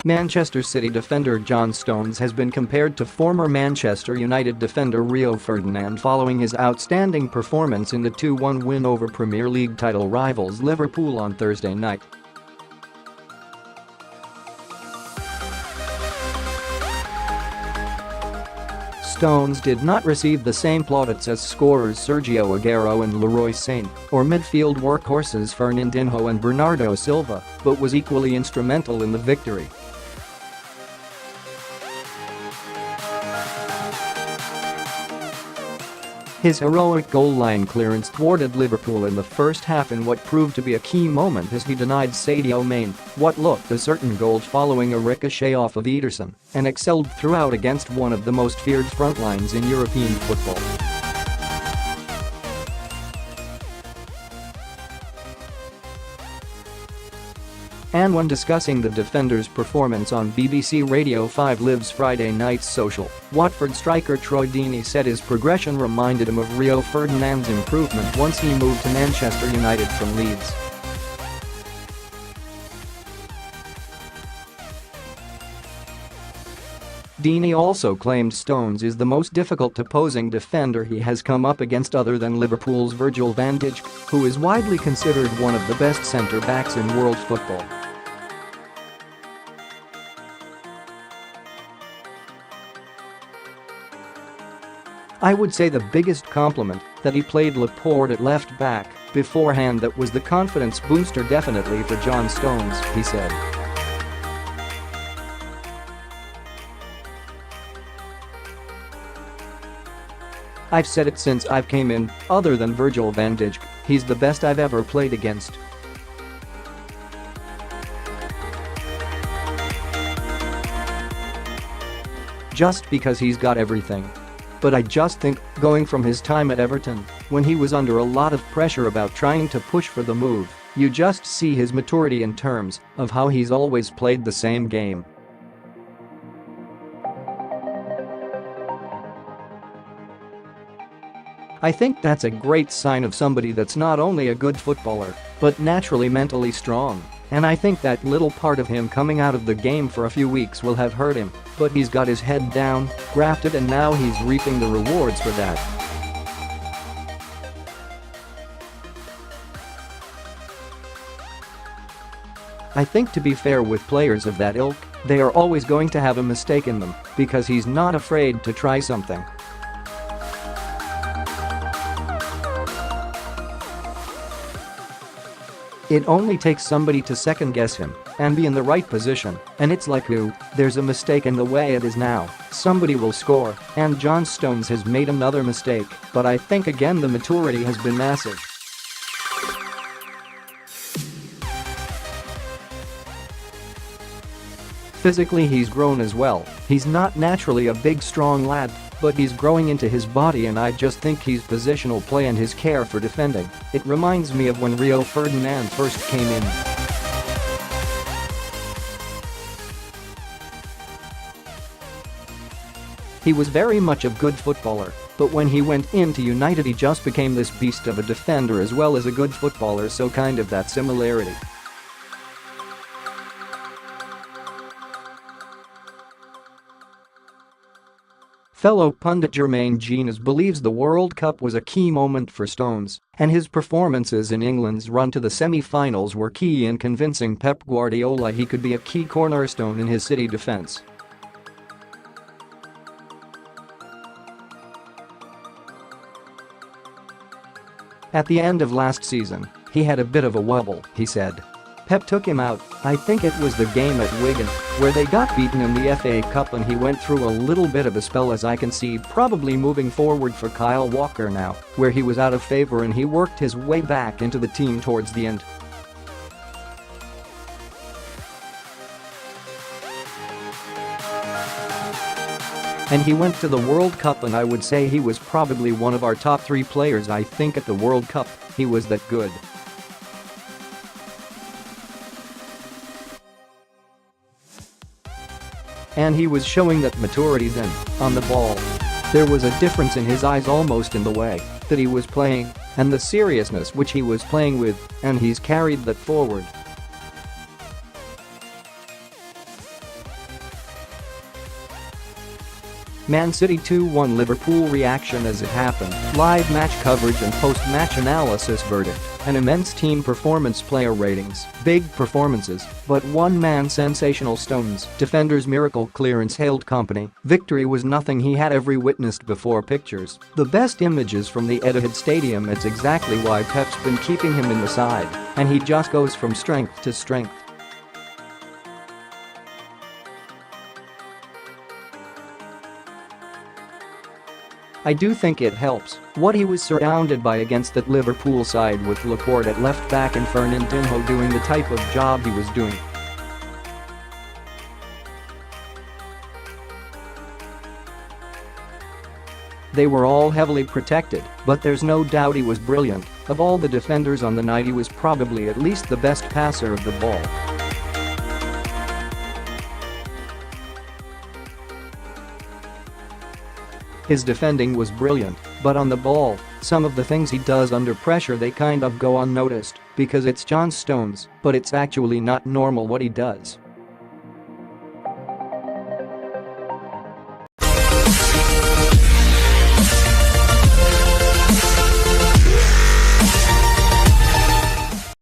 Manchester City defender John Stones has been compared to former Manchester United defender Rio Ferdinand following his outstanding performance in the 2-1 win over Premier League title rivals Liverpool on Thursday night. Stones did not receive the same plaudits as scorers Sergio Aguero and Leroy Sane, or midfield workhorses Fernandinho and Bernardo Silva, but was equally instrumental in the victory. His heroic goal-line clearance thwarted Liverpool in the first half in what proved to be a key moment as he denied Sadio Mane what looked a certain goal following a ricochet off of Ederson, and excelled throughout against one of the most feared frontlines in European football. And when discussing the defender's performance on BBC Radio 5 Live's Friday Night's Social, Watford striker Troy Deeney said his progression reminded him of Rio Ferdinand's improvement once he moved to Manchester United from Leeds. Deeney also claimed Stones is the most difficult opposing defender he has come up against other than Liverpool's Virgil van Dijk, who is widely considered one of the best centre-backs in world football. I would say the biggest compliment that he played Laporte at left back beforehand. That was the confidence booster definitely for John Stones, he said. I've said it since I've came in, other than Virgil van Dijk, he's the best I've ever played against. Just because he's got everything. But I just think, going from his time at Everton, when he was under a lot of pressure about trying to push for the move, you just see his maturity in terms of how he's always played the same game. I think that's a great sign of somebody that's not only a good footballer, but naturally mentally strong. And I think that little part of him coming out of the game for a few weeks will have hurt him, but he's got his head down, grafted, and now he's reaping the rewards for that. I think to be fair with players of that ilk, they are always going to have a mistake in them, because he's not afraid to try something. It only takes somebody to second-guess him and be in the right position, and it's like there's a mistake in the way it is now, somebody will score, and John Stones has made another mistake, but I think again the maturity has been massive. Physically he's grown as well, he's not naturally a big strong lad, but he's growing into his body, and I just think his positional play and his care for defending, it reminds me of when Rio Ferdinand first came in. He was very much a good footballer, but when he went into United he just became this beast of a defender as well as a good footballer, so kind of that similarity. Fellow pundit Jermaine Jenas believes the World Cup was a key moment for Stones, and his performances in England's run to the semi-finals were key in convincing Pep Guardiola he could be a key cornerstone in his City defense. At the end of last season, he had a bit of a wobble, he said. Pep took him out, I think it was the game at Wigan, where they got beaten in the FA Cup, and he went through a little bit of a spell, as I can see, probably moving forward for Kyle Walker now, where he was out of favour and he worked his way back into the team towards the end. And he went to the World Cup, and I would say he was probably one of our top 3 players. I think at the World Cup, he was that good. And he was showing that maturity then, on the ball. There was a difference in his eyes, almost in the way that he was playing, and the seriousness which he was playing with, and he's carried that forward. Man City 2-1 Liverpool reaction as it happened, live match coverage and post-match analysis verdict, an immense team performance player ratings, big performances, but one-man sensational stones, defenders miracle clearance hailed company, victory was nothing he had every witnessed before pictures, the best images from the Etihad Stadium it's exactly why Pep's been keeping him in the side, and he just goes from strength to strength. I do think it helps what he was surrounded by against that Liverpool side with Laporte at left back and Fernandinho doing the type of job he was doing. They were all heavily protected, but there's no doubt he was brilliant. Of all the defenders on the night, he was probably at least the best passer of the ball. His defending was brilliant, but on the ball, some of the things he does under pressure they kind of go unnoticed because it's John Stones, but it's actually not normal what he does.